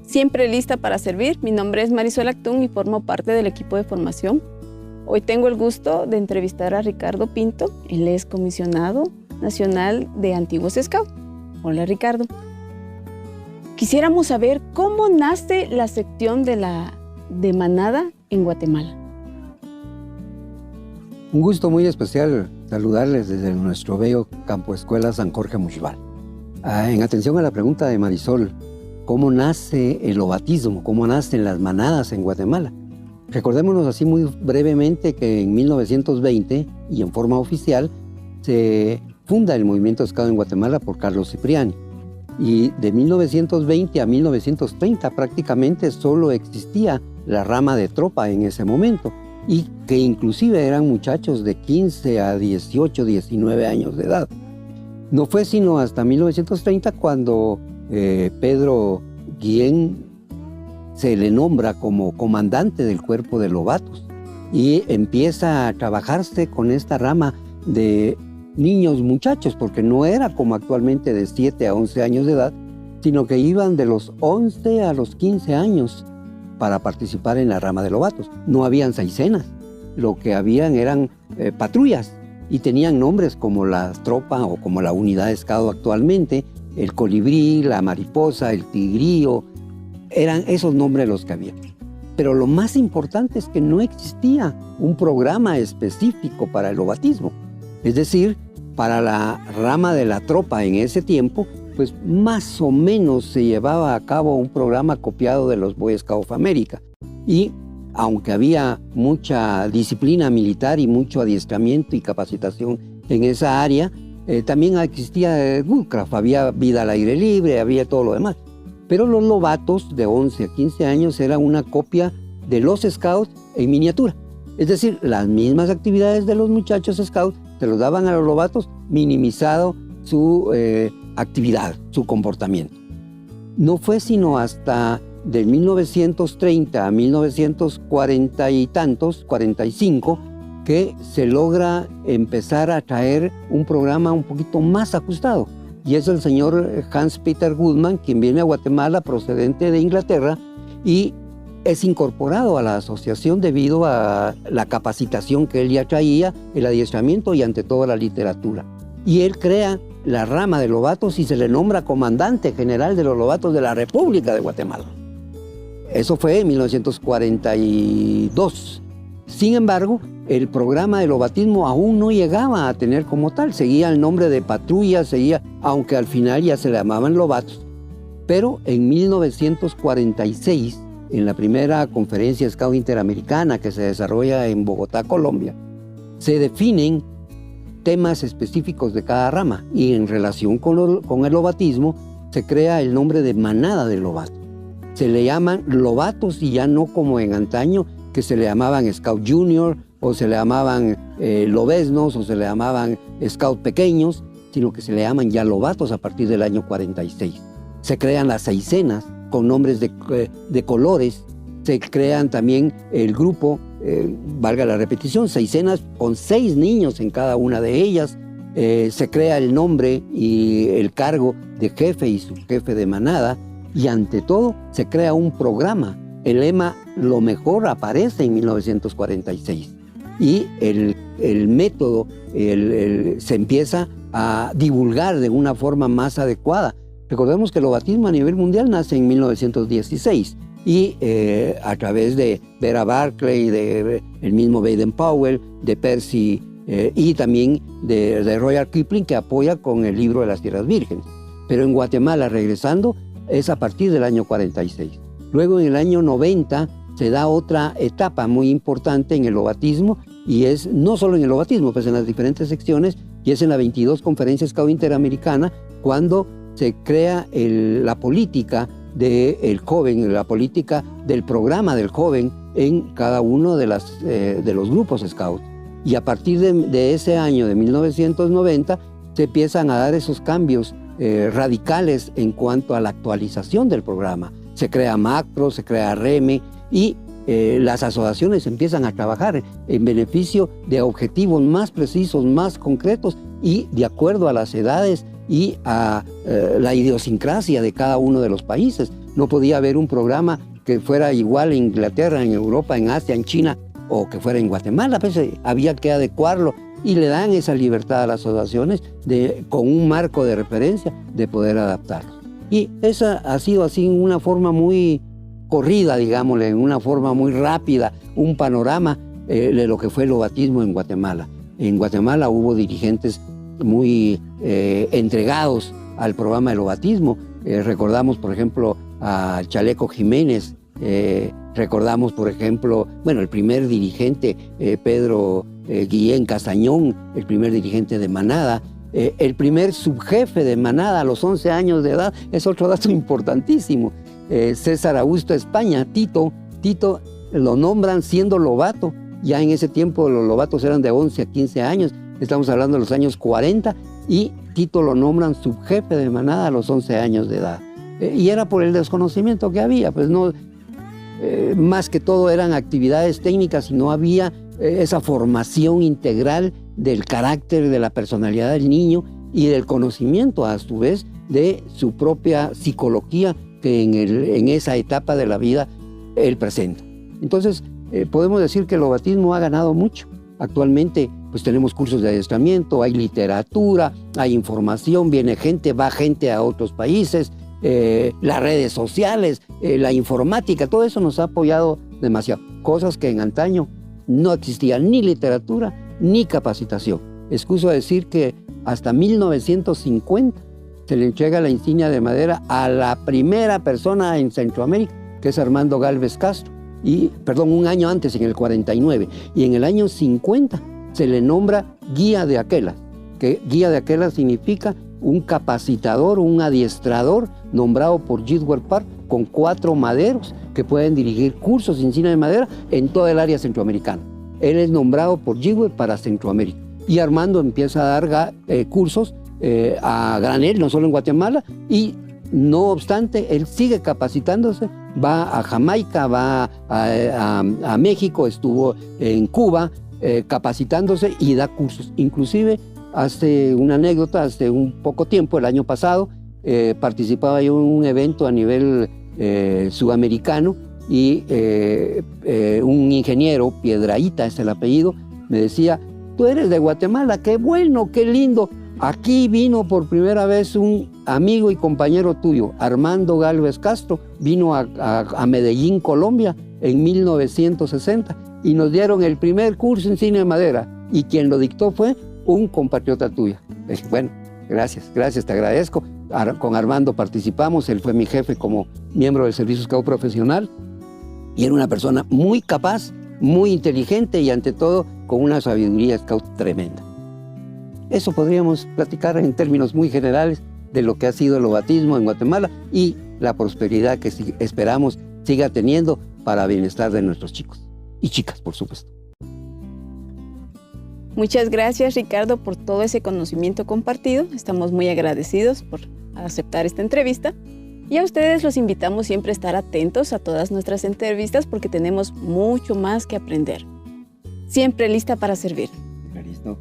Siempre lista para servir. Mi nombre es Marisol Actún y formo parte del equipo de formación. Hoy tengo el gusto de entrevistar a Ricardo Pinto. Él es comisionado nacional de Antiguos Scouts. Hola, Ricardo. Quisiéramos saber cómo nace la sección de Manada en Guatemala. Un gusto muy especial saludarles desde nuestro bello Campo Escuela San Jorge Muxbal. En atención a la pregunta de Marisol, ¿cómo nace el lobatismo? ¿Cómo nacen las manadas en Guatemala? Recordémonos así muy brevemente que en 1920 y en forma oficial se funda el movimiento Scout en Guatemala por Carlos Cipriani. Y de 1920 a 1930 prácticamente solo existía la rama de tropa en ese momento, y que inclusive eran muchachos de 15 a 18, 19 años de edad. No fue sino hasta 1930 cuando Pedro Guillén se le nombra como comandante del cuerpo de lobatos y empieza a trabajarse con esta rama de niños muchachos, porque no era como actualmente de 7 a 11 años de edad, sino que iban de los 11 a los 15 años para participar en la rama de lobatos. No habían saicenas, lo que habían eran patrullas y tenían nombres como la tropa o como la unidad de Scout actualmente, el colibrí, la mariposa, el tigrillo, eran esos nombres los que había. Pero lo más importante es que no existía un programa específico para el lobatismo. Es decir, para la rama de la tropa en ese tiempo, pues más o menos se llevaba a cabo un programa copiado de los Boy Scouts of America. Y aunque había mucha disciplina militar y mucho adiestramiento y capacitación en esa área, también existía Woodcraft, había vida al aire libre, había todo lo demás. Pero los lobatos de 11 a 15 años eran una copia de los Scouts en miniatura. Es decir, las mismas actividades de los muchachos Scouts se los daban a los lobatos, minimizado su actividad, su comportamiento. No fue sino hasta de 1930 a 1940 y tantos, 45, que se logra empezar a traer un programa un poquito más ajustado. Y es el señor Hans Peter Goodman, quien viene a Guatemala procedente de Inglaterra y es incorporado a la asociación debido a la capacitación que él ya traía, el adiestramiento y ante todo la literatura. Y él crea la rama de lobatos y se le nombra comandante general de los lobatos de la República de Guatemala. Eso fue en 1942. Sin embargo, el programa de lobatismo aún no llegaba a tener como tal. Seguía el nombre de patrulla, aunque al final ya se le llamaban lobatos. Pero en 1946, en la primera conferencia Scout Interamericana que se desarrolla en Bogotá, Colombia, se definen temas específicos de cada rama y en relación con el lobatismo se crea el nombre de manada de lobatos. Se le llaman lobatos y ya no como en antaño que se le llamaban Scout Junior o se le llamaban lobesnos o se le llamaban Scout pequeños, sino que se le llaman ya lobatos a partir del año 46. Se crean las saicenas con nombres de colores, se crean también el grupo, valga la repetición, saicenas con 6 niños en cada una de ellas, se crea el nombre y el cargo de jefe y subjefe de manada, y ante todo se crea un programa. El lema "Lo mejor" aparece en 1946 y el método se empieza a divulgar de una forma más adecuada. Recordemos que el lobatismo a nivel mundial nace en 1916 y a través de Vera Barclay, de el mismo Baden Powell, de Percy y también de Royal Kipling, que apoya con el libro de las Tierras Vírgenes. Pero en Guatemala, regresando, es a partir del año 46. Luego en el año 90 se da otra etapa muy importante en el lobatismo, y es no solo en el lobatismo, pues en las diferentes secciones, y es en la 22 Conferencia Scout Interamericana, cuando se crea la política del joven, la política del programa del joven en cada uno de los grupos Scout. Y a partir de ese año, de 1990, se empiezan a dar esos cambios radicales en cuanto a la actualización del programa. Se crea Macro, se crea REME y las asociaciones empiezan a trabajar en beneficio de objetivos más precisos, más concretos y de acuerdo a las edades y a la idiosincrasia de cada uno de los países. No podía haber un programa que fuera igual en Inglaterra, en Europa, en Asia, en China, o que fuera en Guatemala. Pues había que adecuarlo y le dan esa libertad a las asociaciones con un marco de referencia de poder adaptarlo. Y esa ha sido así una forma muy corrida, digámosle, en una forma muy rápida, un panorama de lo que fue el lobatismo en Guatemala. En Guatemala hubo dirigentes muy entregados al programa del lobatismo. Recordamos, por ejemplo, a Chaleco Jiménez, recordamos, por ejemplo, bueno, el primer dirigente, Pedro Guillén Castañón, el primer dirigente de Manada, el primer subjefe de Manada a los 11 años de edad, es otro dato importantísimo. César Augusto España, Tito lo nombran siendo lobato. Ya en ese tiempo los lobatos eran de 11 a 15 años, estamos hablando de los años 40, y Tito lo nombran subjefe de Manada a los 11 años de edad. Y era por el desconocimiento que había, pues no, más que todo eran actividades técnicas y no había esa formación integral del carácter, de la personalidad del niño y del conocimiento a su vez de su propia psicología que en esa etapa de la vida él presenta. Entonces podemos decir que el lobatismo ha ganado mucho. Actualmente pues tenemos cursos de adiestramiento, hay literatura, hay información, va gente a otros países, las redes sociales, la informática, todo eso nos ha apoyado demasiado. Cosas que en antaño no existían, ni literatura, ni capacitación. Excuso decir que hasta 1950 se le entrega la insignia de madera a la primera persona en Centroamérica, que es Armando Galvez Castro. Un año antes, en el 49. Y en el año 50 se le nombra guía de Aquelas, que guía de Aquelas significa un capacitador, un adiestrador nombrado por Gilbert Park con 4 maderos que pueden dirigir cursos de insignia de madera en toda el área centroamericana. Él es nombrado por Gilbert para Centroamérica. Y Armando empieza a dar cursos a granel, no solo en Guatemala, y no obstante, él sigue capacitándose, va a Jamaica, va a México, estuvo en Cuba capacitándose y da cursos. Inclusive, hace una anécdota, hace un poco tiempo, el año pasado, participaba yo en un evento a nivel sudamericano y un ingeniero, Piedrahíta es el apellido, me decía: tú eres de Guatemala, qué bueno, qué lindo. Aquí vino por primera vez un amigo y compañero tuyo, Armando Galvez Castro, vino a Medellín, Colombia, en 1960 y nos dieron el primer curso en cine de madera y quien lo dictó fue un compatriota tuyo. Bueno, gracias, te agradezco. Con Armando participamos, él fue mi jefe como miembro del Servicio Scout Profesional y era una persona muy capaz, muy inteligente y ante todo con una sabiduría scout tremenda. Eso podríamos platicar en términos muy generales de lo que ha sido el lobatismo en Guatemala y la prosperidad que esperamos siga teniendo para bienestar de nuestros chicos y chicas, por supuesto. Muchas gracias, Ricardo, por todo ese conocimiento compartido. Estamos muy agradecidos por aceptar esta entrevista. Y a ustedes los invitamos siempre a estar atentos a todas nuestras entrevistas porque tenemos mucho más que aprender. Siempre lista para servir. Listo.